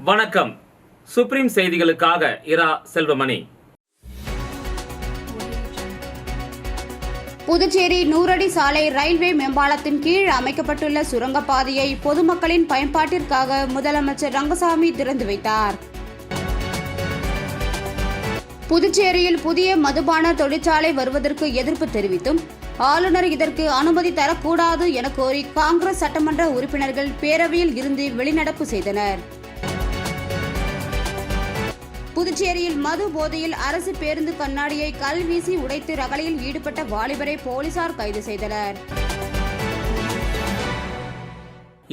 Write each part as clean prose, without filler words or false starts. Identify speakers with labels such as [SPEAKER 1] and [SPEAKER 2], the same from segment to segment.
[SPEAKER 1] வணக்கம். சுப்ரீம் செய்திகளுக்காக இரா செல்வமணி.
[SPEAKER 2] புதுச்சேரி 100 அடி சாலை ரயில்வே மேம்பாலத்தின் கீழ் அமைக்கப்பட்டுள்ள சுரங்கப்பாதையை பொதுமக்களின் பயன்பாட்டிற்காக முதலமைச்சர் ரங்கசாமி திறந்து வைத்தார். புதுச்சேரியில் புதிய மதுபான தொழிற்சாலை வருவதற்கு எதிர்ப்பு தெரிவித்தும் ஆளுநர் இதற்கு அனுமதி தரக்கூடாது என கோரி காங்கிரஸ் சட்டமன்ற உறுப்பினர்கள் பேரவையில் இருந்து வெளிநடப்பு செய்தனர். புதுச்சேரியில் மது போதையில் அரசு பேருந்து கண்ணாடியை கல் வீசி உடைத்து ரகளையில் ஈடுபட்ட வாலிபரை போலீசார் கைது செய்தனர்.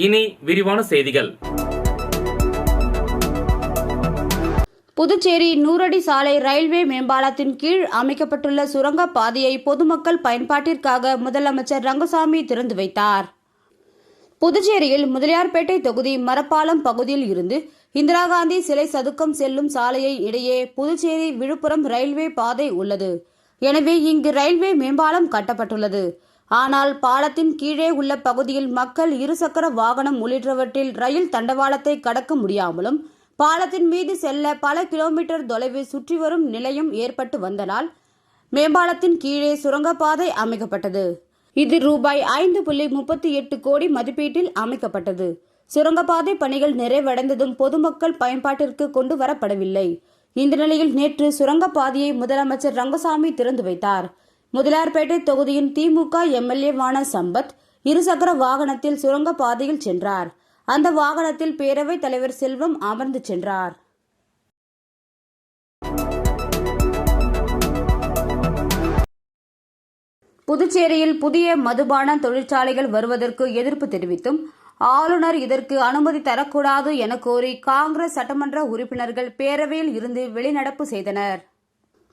[SPEAKER 1] இனி விரிவான செய்திகள்.
[SPEAKER 2] புதுச்சேரி 100 அடி சாலை ரயில்வே மேம்பாலத்தின் கீழ் அமைக்கப்பட்டுள்ள சுரங்க பாதையை பொதுமக்கள் பயன்பாட்டிற்காக முதலமைச்சர் ரங்கசாமி திறந்து வைத்தார். புதுச்சேரியில் முதலியார்பேட்டை தொகுதி மரப்பாலம் பகுதியில் இருந்து இந்திரா காந்தி சிலை சதுக்கம் செல்லும் சாலையை இடையே புதுச்சேரி விழுப்புரம் ரயில்வே பாதை உள்ளது. எனவே இங்கு ரயில்வே மேம்பாலம் கட்டப்பட்டுள்ளது. ஆனால் பாலத்தின் கீழே உள்ள பகுதியில் மக்கள் இருசக்கர வாகனம் உள்ளிட்டவற்றில் ரயில் தண்டவாளத்தை கடக்க முடியாமலும் பாலத்தின் மீது செல்ல பல கிலோமீட்டர் தொலைவு சுற்றி வரும் நிலையம் ஏற்பட்டு வந்ததால் மேம்பாலத்தின் கீழே சுரங்கப்பாதை அமைக்கப்பட்டது. இது ரூபாய் 5.38 கோடி மதிப்பீட்டில் அமைக்கப்பட்டது. சுரங்கப்பாதை பணிகள் நிறைவடைந்ததும் பொதுமக்கள் பயன்பாட்டிற்கு கொண்டு வரப்படவில்லை. இந்த நிலையில் நேற்று சுரங்கப்பாதையை முதலமைச்சர் ரங்கசாமி திறந்து வைத்தார். முதலியார்பேட்டை தொகுதியின் திமுக எம்எல்ஏவான சம்பத் இருசக்கர வாகனத்தில் சுரங்கப்பாதையில் சென்றார். அந்த வாகனத்தில் பேரவைத் தலைவர் செல்வம் அமர்ந்து சென்றார். புதுச்சேரியில் புதிய மதுபான தொழிற்சாலைகள் வருவதற்கு எதிர்ப்பு தெரிவித்தும் ஆளுநர் இதற்கு அனுமதி தரக்கூடாது என கோரி காங்கிரஸ் சட்டமன்ற உறுப்பினர்கள் பேரவையில் இருந்து வெளிநடப்பு செய்தனர்.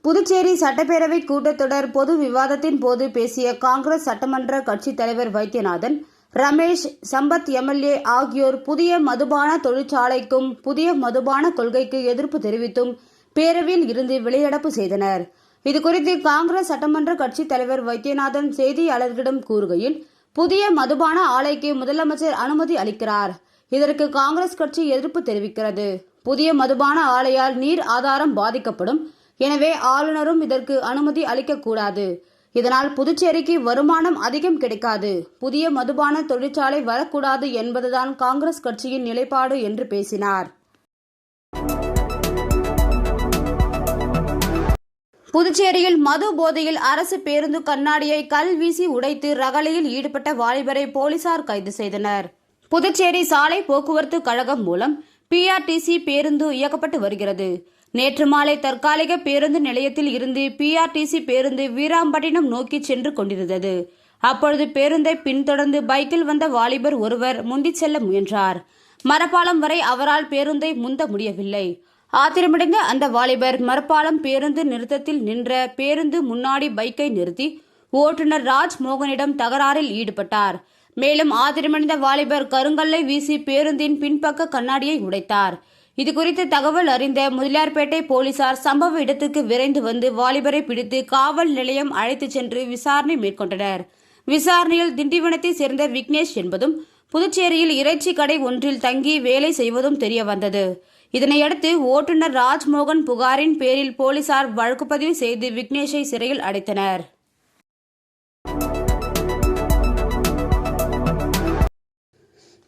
[SPEAKER 2] புதுச்சேரி சட்டப்பேரவை கூட்டத்தொடர் பொது விவாதத்தின் போது பேசிய காங்கிரஸ் சட்டமன்ற கட்சித் தலைவர் வைத்தியநாதன், ரமேஷ், சம்பத் எம்எல்ஏ ஆகியோர் புதிய மதுபான தொழிற்சாலைக்கும் புதிய மதுபான கொள்கைக்கு எதிர்ப்பு தெரிவித்தும் பேரவையில் இருந்து வெளிநடப்பு செய்தனர். இதுகுறித்து காங்கிரஸ் சட்டமன்ற கட்சித் தலைவர் வைத்தியநாதன் செய்தியாளர்களிடம் கூறுகையில், புதிய மதுபான ஆலைக்கு முதலமைச்சர் அனுமதி அளிக்கிறார். இதற்கு காங்கிரஸ் கட்சி எதிர்ப்பு தெரிவிக்கிறது. புதிய மதுபான ஆலையால் நீர் ஆதாரம் பாதிக்கப்படும். எனவே ஆளுநரும் இதற்கு அனுமதி அளிக்கக்கூடாது. இதனால் புதுச்சேரிக்கு வருமானம் அதிகம் கிடைக்காது. புதிய மதுபான தொழிற்சாலை வரக்கூடாது என்பதுதான் காங்கிரஸ் கட்சியின் நிலைப்பாடு என்று பேசினார். புதுச்சேரியில் மது போதையில் அரசு பேருந்து கண்ணாடியை கல் வீசி உடைத்து ரகளையில் ஈடுபட்ட வாலிபரை போலீசார் கைது செய்தனர். புதுச்சேரி சாலை போக்குவரத்து கழகம் மூலம் பிஆர்டிசி பேருந்து இயக்கப்பட்டு வருகிறது. நேற்று மாலை தற்காலிக பேருந்து நிலையத்தில் இருந்து பிஆர்டிசி பேருந்து வீராம்பட்டினம் நோக்கி சென்று கொண்டிருந்தது. அப்பொழுது பேருந்தை பின்தொடர்ந்து பைக்கில் வந்த வாலிபர் ஒருவர் முந்திச் செல்ல முயன்றார். மரப்பாலம் வரை அவரால் பேருந்தை முந்த முடியவில்லை. ஆத்திரமடைந்த அந்த வாலிபர் மரப்பாலம் பேருந்து நிறுத்தத்தில் நின்ற பேருந்து முன்னாடி பைக்கை நிறுத்தி ஓட்டுநர் ராஜ்மோகனிடம் தகராறில் ஈடுபட்டார். மேலும் ஆத்திரமடைந்த வாலிபர் கருங்கல்லை வீசி பேருந்தின் பின்பக்க கண்ணாடியை உடைத்தார். இதுகுறித்து தகவல் அறிந்த முதலியார்பேட்டை போலீசார் சம்பவ இடத்துக்கு விரைந்து வந்து வாலிபரை பிடித்து காவல் நிலையம் அழைத்துச் சென்று விசாரணை மேற்கொண்டனர். விசாரணையில் திண்டிவனத்தை சேர்ந்த விக்னேஷ் என்பதும் புதுச்சேரியில் இறைச்சி கடை ஒன்றில் தங்கி வேலை செய்வதும் தெரிய வந்தது. இதனையடுத்து ஓட்டுநர் ராஜ்மோகன் புகாரின் பேரில் போலீசார் வழக்குப்பதிவு செய்து விக்னேஷை சிறையில் அடைத்தனர்.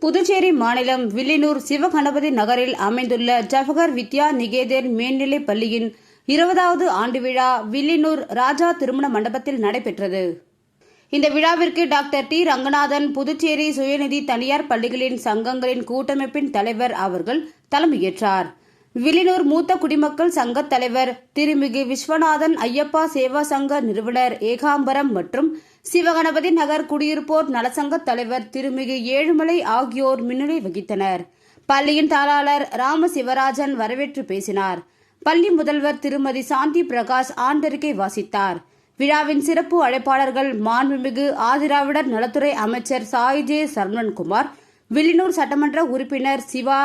[SPEAKER 2] புதுச்சேரி மாநிலம் வில்லியனூர் சிவகணபதி நகரில் அமைந்துள்ள ஜவஹர் வித்யா நிகேதன் மேல்நிலைப் பள்ளியின் 20வது ஆண்டு விழா வில்லியனூர் ராஜா திருமண மண்டபத்தில் நடைபெற்றது. இந்த விழாவிற்கு டாக்டர் டி ரங்கநாதன், புதுச்சேரி சுயநிதி தனியார் பள்ளிகளின் சங்கங்களின் கூட்டமைப்பின் தலைவர் அவர்கள் தலைமையேற்றார். வில்லியனூர் மூத்த குடிமக்கள் சங்க தலைவர் திருமிகு விஸ்வநாதன், ஐயப்பா சேவா சங்க நிறுவனர் ஏகாம்பரம் மற்றும் சிவகணபதி நகர் குடியிருப்போர் நலசங்க தலைவர் திருமிகு ஏழுமலை ஆகியோர் முன்னிலை வகித்தனர். பள்ளியின் தாளாளர் ராமசிவராஜன் வரவேற்று பேசினார். பள்ளி முதல்வர் திருமதி சாந்தி பிரகாஷ் ஆண்டறிக்கை வாசித்தார். விழாவின் சிறப்பு அழைப்பாளர்கள் மாண்புமிகு ஆதிராவிடர் நலத்துறை அமைச்சர் சாய்ஜே சரவணன்குமார், வில்லியனூர் சட்டமன்ற உறுப்பினர் சிவா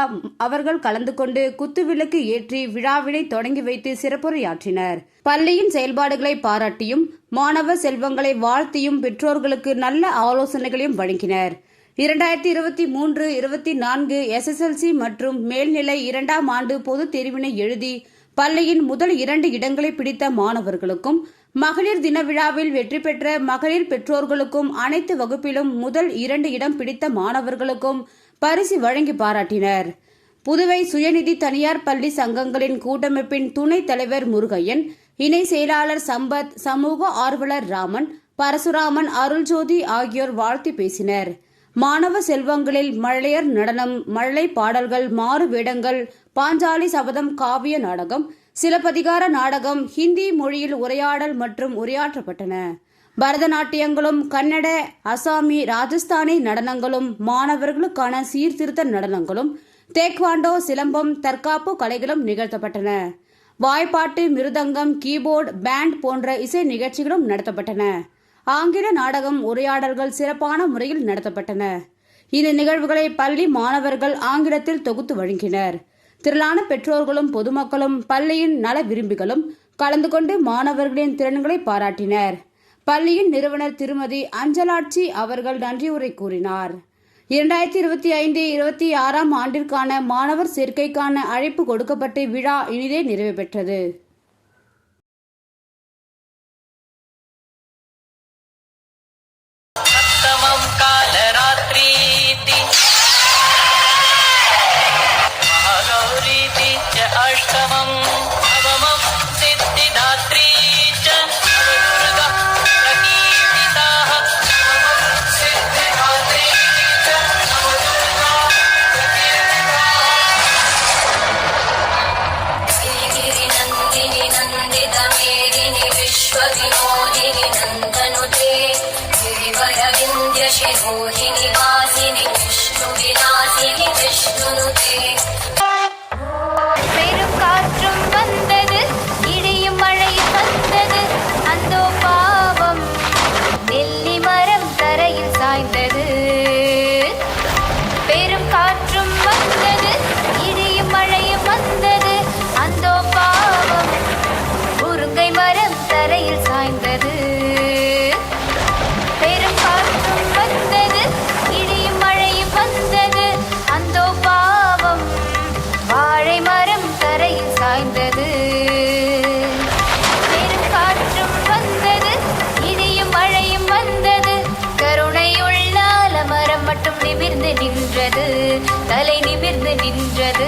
[SPEAKER 2] அவர்கள் கலந்து கொண்டு குத்துவிளக்கு ஏற்றி விழாவினை தொடங்கி வைத்து சிறப்புரையாற்றினர். பள்ளியின் செயல்பாடுகளை பாராட்டியும் மாணவ செல்வங்களை வாழ்த்தியும் பெற்றோர்களுக்கு நல்ல ஆலோசனைகளையும் வழங்கினர். 2023-24 SSLC மற்றும் மேல்நிலை 2ஆம் ஆண்டு பொதுத் தேர்வினை எழுதி பள்ளியின் முதல் 2 இடங்களை பிடித்த மாணவர்களுக்கும், மகளிர் தின விழாவில் வெற்றி பெற்ற மகளிர் பெற்றோர்களுக்கும், அனைத்து வகுப்பிலும் முதல் 2 இடம் பிடித்த மாணவர்களுக்கும் பரிசு வழங்கி பாராட்டினர். புதுவை சுயநிதி தனியார் பள்ளி சங்கங்களின் கூட்டமைப்பின் துணைத் தலைவர் முருகையன், இணை செயலாளர் சம்பத், சமூக ஆர்வலர் ராமன், பரசுராமன், அருள்ஜோதி ஆகியோர் வாழ்த்தி பேசினர். மாணவ செல்வங்களில் மழலையர் நடனம், மழலை பாடல்கள், மாறு வேடங்கள், பாஞ்சாலி சபதம் காவிய நாடகம், சிலப்பதிகார நாடகம், ஹிந்தி மொழியில் உரையாடல் மற்றும் உரையாற்றப்பட்டன. பரதநாட்டியங்களும், கன்னட, அசாமி, ராஜஸ்தானி நடனங்களும், மாணவர்களுக்கான சீர்திருத்த நடனங்களும், தேக்வாண்டோ, சிலம்பம், தற்காப்பு கலைகளும் நிகழ்த்தப்பட்டன. வாய்ப்பாட்டு, மிருதங்கம், கீபோர்டு, பேண்ட் போன்ற இசை நிகழ்ச்சிகளும் நடத்தப்பட்டன. ஆங்கில நாடகம், உரையாடல்கள் சிறப்பான முறையில் நடத்தப்பட்டன. இந்த நிகழ்வுகளை பள்ளி மாணவர்கள் ஆங்கிலத்தில் தொகுத்து வழங்கினர். திரளான பெற்றோர்களும் பொதுமக்களும் பள்ளியின் நல விரும்பிகளும் கலந்து கொண்டு மாணவர்களின் திறன்களை பாராட்டினர். பள்ளியின் நிறுவனர் திருமதி அஞ்சலாட்சி அவர்கள் நன்றியுரை கூறினார். 2025-26ஆம் ஆண்டிற்கான மாணவர் சேர்க்கைக்கான அழைப்பு கொடுக்கப்பட்டு விழா இனிதே நிறைவு பெற்றது.
[SPEAKER 3] शिरोहिणी वासिनी विष्णु विलासिनी विष्णुनुते பெரும் காற்றும் வந்தது, இடியும் மழையும் வந்தது, அந்தோ பாவம் நெல்லி மரம் தரையில் சாய்ந்தது. பெரும் காற்றும் வந்தது, இடியும் மழையும் வந்தது, அந்தோ பாவம் முருங்கை மரம் தரையில் சாய்ந்தது. நின்றது, தலை நிமிர்ந்து நின்றது.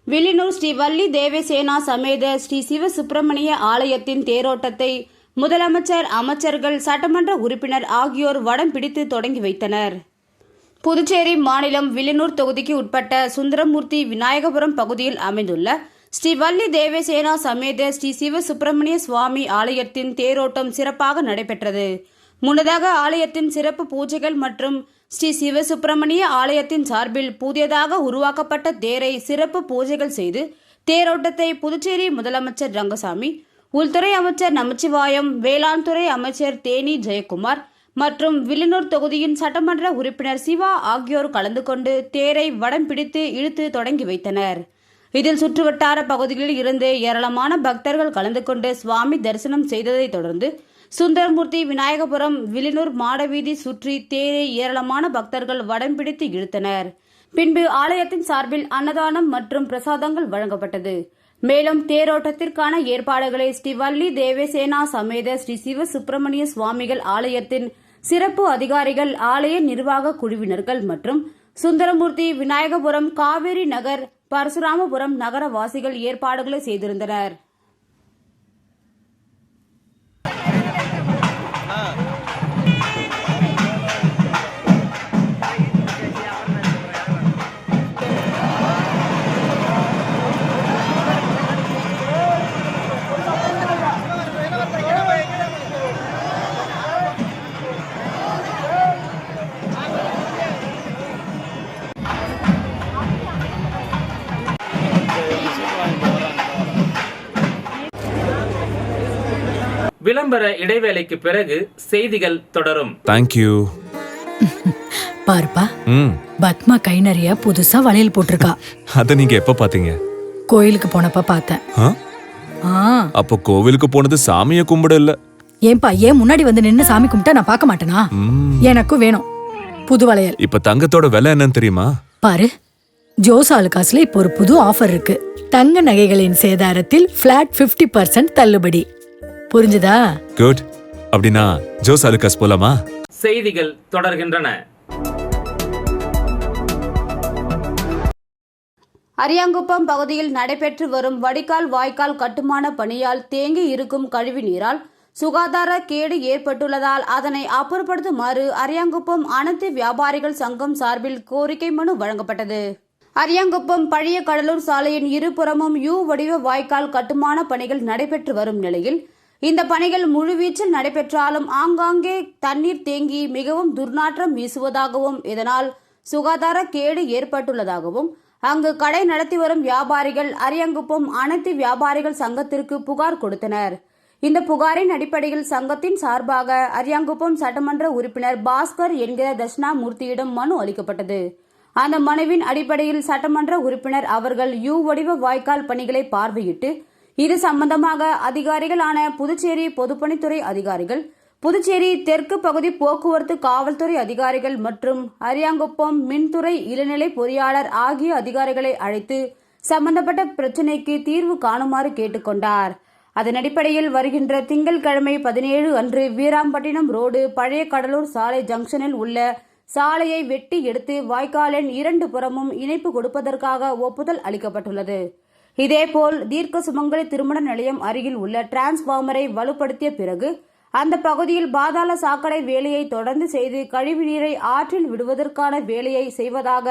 [SPEAKER 2] வில்லியனூர் ஸ்ரீ வள்ளி தேவசேனா சமேத ஸ்ரீ சிவசுப்பிரமணிய ஆலயத்தின் தேரோட்டத்தை முதலமைச்சர், அமைச்சர்கள், சட்டமன்ற உறுப்பினர் ஆகியோர் வடம் பிடித்து தொடங்கி வைத்தனர். புதுச்சேரி மாநிலம் வில்லியனூர் தொகுதிக்கு உட்பட்ட சுந்தரமூர்த்தி விநாயகபுரம் பகுதியில் அமைந்துள்ள ஸ்ரீ வள்ளி தேவசேனா சமேத ஸ்ரீ சிவசுப்பிரமணிய சுவாமி ஆலயத்தின் தேரோட்டம் சிறப்பாக நடைபெற்றது. முன்னதாக ஆலயத்தின் சிறப்பு பூஜைகள் மற்றும் ஸ்ரீ சிவசுப்பிரமணிய ஆலயத்தின் சார்பில் புதியதாக உருவாக்கப்பட்ட தேரை சிறப்பு பூஜைகள் செய்து தேரோட்டத்தை புதுச்சேரி முதலமைச்சர் ரங்கசாமி, உள்துறை அமைச்சர் நமச்சிவாயம், வேளாண் துறை அமைச்சர் தேனி ஜெயக்குமார் மற்றும் வில்லியனூர் தொகுதியின் சட்டமன்ற உறுப்பினர் சிவா ஆகியோர் கலந்து கொண்டு தேரை வடம் பிடித்து இழுத்து தொடங்கி வைத்தனர். இதில் சுற்றுவட்டார பகுதிகளில் இருந்து ஏராளமான பக்தர்கள் கலந்து கொண்டு சுவாமி தரிசனம் செய்ததை தொடர்ந்து சுந்தரமூர்த்தி விநாயகபுரம் வில்லியனூர் மாடவீதி சுற்றி தேரை ஏராளமான பக்தர்கள் வடம் பிடித்து இழுத்தனர். பின்பு ஆலயத்தின் சார்பில் அன்னதானம் மற்றும் பிரசாதங்கள் வழங்கப்பட்டது. மேலும் தேரோட்டத்திற்கான ஏற்பாடுகளை ஸ்ரீ வள்ளி தேவசேனா சமேத ஸ்ரீ சிவசுப்பிரமணிய சுவாமிகள் ஆலயத்தின் சிறப்பு அதிகாரிகள், ஆலய நிர்வாக குழுவினர்கள் மற்றும் சுந்தரமூர்த்தி விநாயகபுரம், காவேரி நகர், பரசுராமபுரம் நகரவாசிகள் ஏற்பாடுகளை செய்திருந்தனர்.
[SPEAKER 1] விளம்பர இடைவேளைக்கு பிறகு செய்திகள் தொடரும்.
[SPEAKER 4] தேங்க்யூ.
[SPEAKER 5] பாருப்பா, பத்மா கை நிறைய புதுசா வளையல் போட்டிருக்கா.
[SPEAKER 4] அத நீங்க எப்ப பாத்தீங்க?
[SPEAKER 5] கோயிலுக்கு போனப்ப பார்த்தேன்.
[SPEAKER 4] அப்போ கோவிலுக்கு போனது சாமிய கும்பிட இல்ல,
[SPEAKER 5] ஏன்பா ஏன் முன்னாடி வந்து நின்னு சாமி கும்பிட்டா நான் பார்க்க மாட்டேனா? எனக்கும் வேணும் புது வளையல்.
[SPEAKER 4] இப்ப தங்கத்தோட விலை என்னன்னு தெரியுமா?
[SPEAKER 5] பாரு, ஜோஸ் ஆலுகாஸ்ல இப்போ ஒரு புது ஆஃபர் இருக்கு. தங்க நகைகளின் சேதாரத்தில் பிளாட் 50% தள்ளுபடி. புரிஞ்சுதா?
[SPEAKER 4] குட். அப்படின்னா ஜோஸ் ஆலுகாஸ் போலாமா?
[SPEAKER 1] செய்திகள் தொடர்கின்றன.
[SPEAKER 2] அரியாங்குப்பம் பகுதியில் நடைபெற்று வரும் வடிகால் வாய்க்கால் கட்டுமான பணியால் தேங்கி இருக்கும் கழிவு நீரால் சுகாதார கேடு ஏற்பட்டுள்ளதால் அதனை அப்புறப்படுத்துமாறு அரியாங்குப்பம் அனைத்து வியாபாரிகள் சங்கம் சார்பில் கோரிக்கை மனு வழங்கப்பட்டது. அரியாங்குப்பம் பழைய கடலூர் சாலையின் இருபுறமும் யூ வடிவ வாய்க்கால் கட்டுமான பணிகள் நடைபெற்று வரும் நிலையில் இந்த பணிகள் முழுவீச்சில் நடைபெற்றாலும் ஆங்காங்கே தண்ணீர் தேங்கி மிகவும் துர்நாற்றம் வீசுவதாகவும் இதனால் சுகாதார கேடு ஏற்பட்டுள்ளதாகவும் அங்கு கடை நடத்தி வரும் வியாபாரிகள் அரியாங்குப்பம் அனைத்து வியாபாரிகள் சங்கத்திற்கு புகார் கொடுத்தனர். இந்த புகாரின் அடிப்படையில் சங்கத்தின் சார்பாக அரியாங்குப்பம் சட்டமன்ற உறுப்பினர் பாஸ்கர் என்கிற தட்சிணாமூர்த்தியிடம் மனு அளிக்கப்பட்டது. அந்த மனுவின் அடிப்படையில் சட்டமன்ற உறுப்பினர் அவர்கள் யூ வடிவ வாய்க்கால் பணிகளை பார்வையிட்டு இது சம்பந்தமாக அதிகாரிகளான புதுச்சேரி பொதுப்பணித்துறை அதிகாரிகள், புதுச்சேரி தெற்கு பகுதி போக்குவரத்து காவல்துறை அதிகாரிகள் மற்றும் அரியாங்குப்பம் மின்துறை இளநிலை பொறியாளர் ஆகிய அதிகாரிகளை அழைத்து சம்பந்தப்பட்ட பிரச்சினைக்கு தீர்வு காணுமாறு கேட்டுக்கொண்டார். அதன் அடிப்படையில் வருகின்ற திங்கட்கிழமை 17 அன்று வீராம்பட்டினம் ரோடு பழைய கடலூர் சாலை ஜங்ஷனில் உள்ள சாலையை வெட்டி எடுத்து வாய்க்காலின் 2 புறமும் இணைப்பு கொடுப்பதற்காக ஒப்புதல் அளிக்கப்பட்டுள்ளது. இதேபோல் தீர்க்க சுமங்கலி திருமண நிலையம் அருகில் உள்ள டிரான்ஸ்பார்மரை வலுப்படுத்திய பிறகு அந்த பகுதியில் பாதாள சாக்கடை வேலையை தொடர்ந்து செய்து கழிவுநீரை ஆற்றில் விடுவதற்கான வேலையை செய்வதாக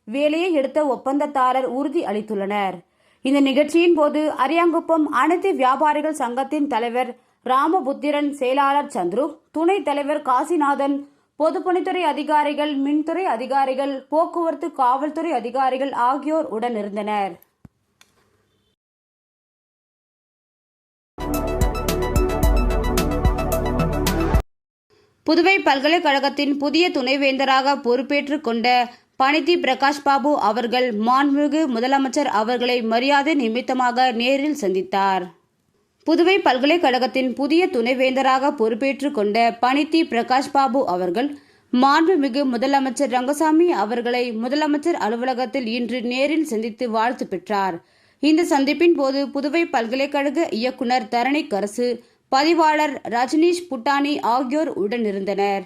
[SPEAKER 2] வேலையை எடுத்த ஒப்பந்ததாரர் உறுதி அளித்துள்ளனர். இந்த நிகழ்ச்சியின் போது அரியாங்குப்பம் அனைத்து வியாபாரிகள் சங்கத்தின் தலைவர் ராமபுத்திரன், செயலாளர் சந்துரு, துணைத் தலைவர் காசிநாதன், பொதுப்பணித்துறை அதிகாரிகள், மின்துறை அதிகாரிகள், போக்குவரத்து காவல்துறை அதிகாரிகள் ஆகியோர் உடனிருந்தனர். புதுவை பல்கலைக்கழகத்தின் புதிய துணைவேந்தராக பொறுப்பேற்றுக் கொண்ட பனிதி பிரகாஷ் பாபு அவர்கள் மாண்புமிகு முதலமைச்சர் அவர்களை மரியாதை நிமித்தமாக நேரில் சந்தித்தார். புதுவை பல்கலைக்கழகத்தின் புதிய துணைவேந்தராக பொறுப்பேற்றுக் கொண்ட பனிதி பிரகாஷ் பாபு அவர்கள் மாண்புமிகு முதலமைச்சர் ரங்கசாமி அவர்களை முதலமைச்சர் அலுவலகத்தில் இன்று நேரில் சந்தித்து வாழ்த்து பெற்றார். இந்த சந்திப்பின் போது புதுவை பல்கலைக்கழக இயக்குனர் தரணிக்கரசு, பதிவாளர் ரஜினீஷ் புட்டானி ஆகியோர் உடனிருந்தனர்.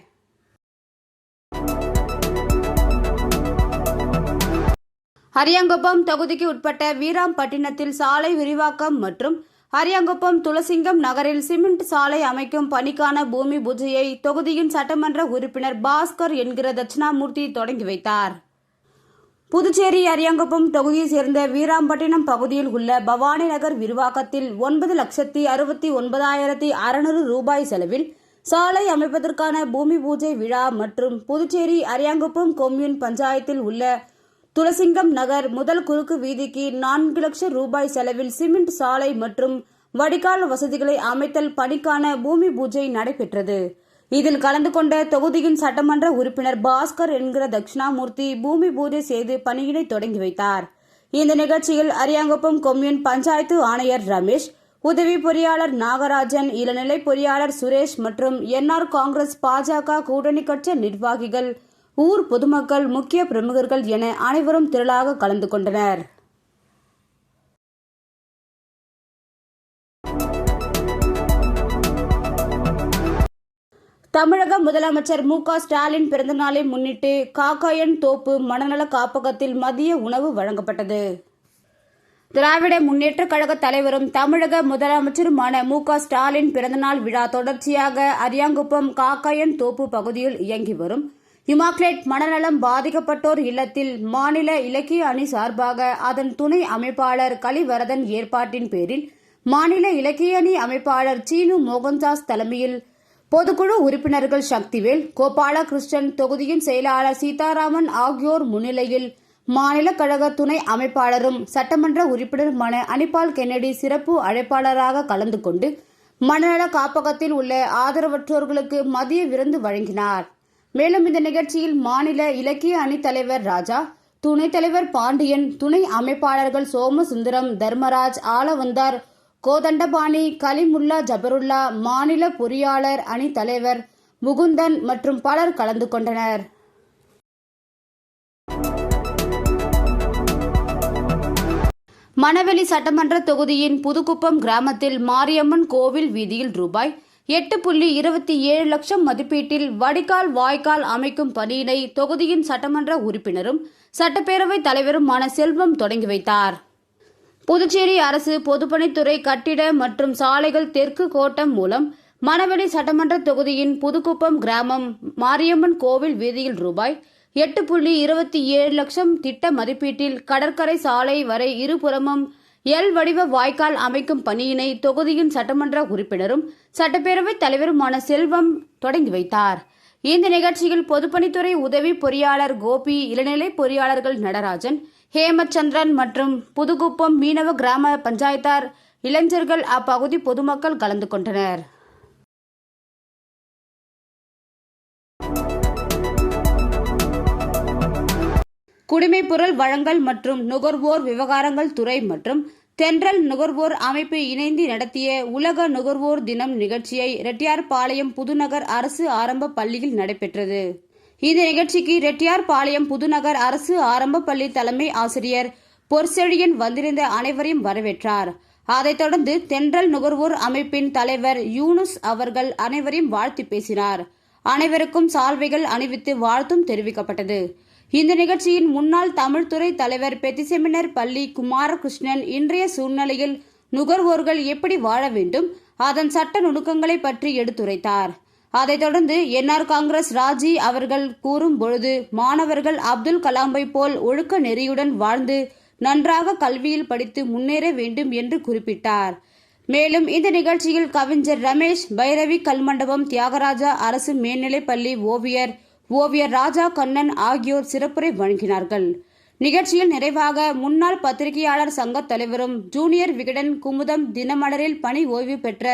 [SPEAKER 2] அரியாங்குப்பம் தொகுதிக்கு உட்பட்ட வீராம்பட்டினத்தில் சாலை விரிவாக்கம் மற்றும் அரியாங்குப்பம் துளசிங்கம் நகரில் சிமெண்ட் சாலை அமைக்கும் பணிக்கான பூமி பூஜையை தொகுதியின் சட்டமன்ற உறுப்பினர் பாஸ்கர் என்கிற தட்சிணாமூர்த்தி தொடங்கி வைத்தார். புதுச்சேரி அரியாங்குப்பம் தொகுதியைச் சேர்ந்த வீராம்பட்டினம் பகுதியில் உள்ள பவானி நகர் விரிவாக்கத்தில் 9,69,600 ரூபாய் செலவில் சாலை அமைப்பதற்கான பூமி பூஜை விழா மற்றும் புதுச்சேரி அரியாங்குப்பம் கொம்யூன் பஞ்சாயத்தில் உள்ள துளசிங்கம் நகர் முதல் குறுக்கு வீதிக்கு 4 லட்சம் ரூபாய் செலவில் சிமெண்ட் சாலை மற்றும் வடிகால் வசதிகளை அமைத்தல் பணிக்கான பூமி பூஜை நடைபெற்றது. இதில் கலந்து கொண்ட தொகுதியின் சட்டமன்ற உறுப்பினர் பாஸ்கர் என்கிற தட்சிணாமூர்த்தி பூமி பூஜை செய்து பணியினை தொடங்கி வைத்தார். இந்த நிகழ்ச்சியில் அரியாங்குப்பம் கொம்யூன் பஞ்சாயத்து ஆணையர் ரமேஷ், உதவி பொறியாளர் நாகராஜன், இளநிலை பொறியாளர் சுரேஷ் மற்றும் என்ஆர் காங்கிரஸ், பாஜக கூட்டணி கட்சி நிர்வாகிகள், ஊர் பொதுமக்கள், முக்கிய பிரமுகர்கள் என அனைவரும் திரளாக கலந்து கொண்டனர். தமிழக முதலமைச்சர் மு.க. ஸ்டாலின் பிறந்தநாளை முன்னிட்டு காக்காயன் தோப்பு மனநல காப்பகத்தில் மதிய உணவு வழங்கப்பட்டது. திராவிட முன்னேற்றக் கழக தலைவரும் தமிழக முதலமைச்சருமான மு.க. ஸ்டாலின் பிறந்தநாள் விழா தொடர்ச்சியாக அரியாங்குப்பம் காக்காயன் தோப்பு பகுதியில் இயங்கி வரும் இமாக்லேட் மனநலம் பாதிக்கப்பட்டோர் இல்லத்தில் மாநில இலக்கிய அணி சார்பாக அதன் துணை அமைப்பாளர் கலிவரதன் ஏற்பாட்டின் பேரில் மாநில இலக்கிய அணி அமைப்பாளர் சீனு மோகன்தாஸ் தலைமையில் பொதுக்குழு உறுப்பினர்கள் சக்திவேல், கோபாலகிருஷ்ணன், தொகுதியின் செயலாளர் சீதாராமன் ஆகியோர் முன்னிலையில் மாநில கழக துணை அமைப்பாளரும் சட்டமன்ற உறுப்பினருமான அனிபால் கென்னடி சிறப்பு அழைப்பாளராக கலந்து கொண்டு மனநல காப்பகத்தில் உள்ள ஆதரவற்றோர்களுக்கு மதிய விருந்து வழங்கினார். மேலும் இந்த நிகழ்ச்சியில் மாநில இலக்கிய அணி தலைவர் ராஜா, துணைத் தலைவர் பாண்டியன், துணை அமைப்பாளர்கள் சோமசுந்தரம், தர்மராஜ், ஆலவந்தார், கோதண்டபாணி கலிமுல்லா ஜபருல்லா, மாநில பொறியாளர் அணி தலைவர் முகுந்தன் மற்றும் பலர் கலந்து கொண்டனர். மணவெளி சட்டமன்ற தொகுதியின் புதுக்குப்பம் கிராமத்தில் மாரியம்மன் கோவில் வீதியில் ரூபாய் 8.27 லட்சம் மதிப்பீட்டில் வடிகால் வாய்க்கால் அமைக்கும் பணியினை தொகுதியின் சட்டமன்ற உறுப்பினரும் சட்டப்பேரவைத் தலைவருமான செல்வம் தொடங்கி வைத்தார். புதுச்சேரி அரசு பொதுப்பணித்துறை கட்டிட மற்றும் சாலைகள் தெற்கு கோட்டம் மூலம் மணவெளி சட்டமன்ற தொகுதியின் புதுக்குப்பம் கிராமம் மாரியம்மன் கோவில் வீதியில் ரூபாய் 8.27 லட்சம் திட்ட மதிப்பீட்டில் கடற்கரை சாலை வரை இருபுறமும் எல் வடிவ வாய்க்கால் அமைக்கும் பணியினை தொகுதியின் சட்டமன்ற உறுப்பினரும் சட்டப்பேரவைத் தலைவருமான செல்வம் தொடங்கி வைத்தார். இந்த நிகழ்ச்சியில் பொதுப்பணித்துறை உதவி பொறியாளர் கோபி, இளநிலை பொறியாளர்கள் நடராஜன், ஹேமச்சந்திரன் மற்றும் புதுக்குப்பம் மீனவ கிராம பஞ்சாயத்தார் இளைஞர்கள் அப்பகுதி பொதுமக்கள் கலந்து கொண்டனர். குடிமைப்பொருள் வழங்கல் மற்றும் நுகர்வோர் விவகாரங்கள் துறை மற்றும் தென்றல் நுகர்வோர் அமைப்பு இணைந்து நடத்திய உலக நுகர்வோர் தினம் நிகழ்ச்சியை ரெட்டியார்பாளையம் புதுநகர் அரசு ஆரம்ப பள்ளியில் நடைபெற்றது. இந்த நிகழ்ச்சிக்கு ரெட்டியார்பாளையம் புதுநகர் அரசு ஆரம்ப பள்ளி தலைமை ஆசிரியர் பொற்செழியன் வந்திருந்த அனைவரையும் வரவேற்றார். அதைத் தொடர்ந்து தென்றல் நுகர்வோர் அமைப்பின் தலைவர் யூனுஸ் அவர்கள் அனைவரையும் வாழ்த்தி பேசினார். அனைவருக்கும் சால்வைகள் அணிவித்து வாழ்த்தும் தெரிவிக்கப்பட்டது. இந்த நிகழ்ச்சியின் முன்னாள் தமிழ்துறை தலைவர் பெத்திசெமினர் பள்ளி குமாரகிருஷ்ணன் இன்றைய சூழ்நிலையில் நுகர்வோர்கள் எப்படி வாழ வேண்டும், அதன் சட்ட நுணுக்கங்களை பற்றி எடுத்துரைத்தார். அதைத் தொடர்ந்து என்ஆர் காங்கிரஸ் ராஜி அவர்கள் கூறும் பொழுது மாணவர்கள் அப்துல் கலாமை போல் ஒழுக்க நெறியுடன் வாழ்ந்து நன்றாக கல்வியில் படித்து முன்னேற வேண்டும் என்று குறிப்பிட்டார். மேலும் இந்த நிகழ்ச்சியில் கவிஞர் ரமேஷ், பைரவி கல்மண்டபம் தியாகராஜா அரசு மேல்நிலைப்பள்ளி ஓவியர் ராஜா கண்ணன் ஆகியோர் சிறப்புரை வழங்கினார்கள். நிகழ்ச்சியில் நிறைவாக முன்னாள் பத்திரிகையாளர் சங்க தலைவரும் ஜூனியர் விகடன் குமுதம் தினமலரில் பணி ஓய்வு பெற்ற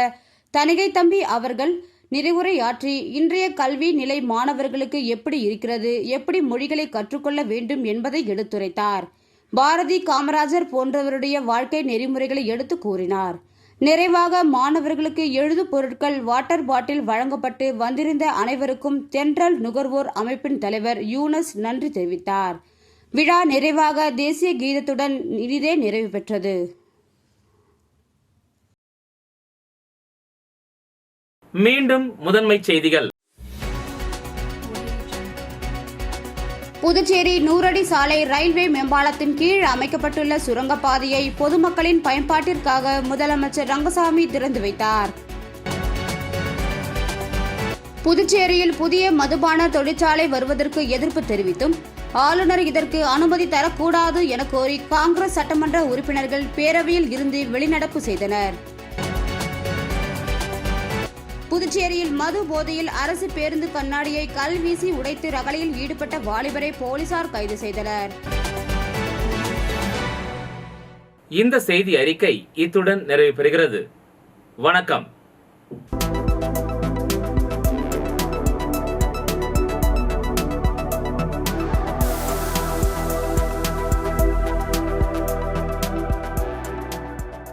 [SPEAKER 2] தணிகை தம்பி அவர்கள் நிறைவுரையாற்றி இன்றைய கல்வி நிலை மாணவர்களுக்கு எப்படி இருக்கிறது, எப்படி மொழிகளை கற்றுக்கொள்ள வேண்டும் என்பதை எடுத்துரைத்தார். பாரதி, காமராஜர் போன்றவருடைய வாழ்க்கை நெறிமுறைகளை எடுத்து கூறினார். நிறைவாக மாணவர்களுக்கு எழுது பொருட்கள், வாட்டர் பாட்டில் வழங்கப்பட்டு வந்திருந்த அனைவருக்கும் தென்றல் நுகர்வோர் அமைப்பின் தலைவர் யூனஸ் நன்றி தெரிவித்தார். விழா நிறைவாக தேசிய கீதத்துடன் இனிதே நிறைவு பெற்றது.
[SPEAKER 1] மீண்டும் முதன்மைச் செய்திகள்.
[SPEAKER 2] புதுச்சேரி 100 அடி சாலை ரயில்வே மேம்பாலத்தின் கீழ் அமைக்கப்பட்டுள்ள சுரங்கப்பாதையை பொதுமக்களின் பயன்பாட்டிற்காக முதலமைச்சர் ரங்கசாமி திறந்து வைத்தார். புதுச்சேரியில் புதிய மதுபான தொழிற்சாலை வருவதற்கு எதிர்ப்பு தெரிவித்தும் ஆளுநர் இதற்கு அனுமதி தரக்கூடாது என கோரி காங்கிரஸ் சட்டமன்ற உறுப்பினர்கள் பேரவையில் இருந்து வெளிநடப்பு செய்தனர். புதுச்சேரியில் மது போதையில் அரசு பேருந்து கண்ணாடியை கல் வீசி உடைத்து ரகளையில் ஈடுபட்ட வாலிபரை போலீசார் கைது செய்தனர்.
[SPEAKER 1] இந்த செய்தி அறிக்கை இத்துடன் நிறைவு பெறுகிறது. வணக்கம்.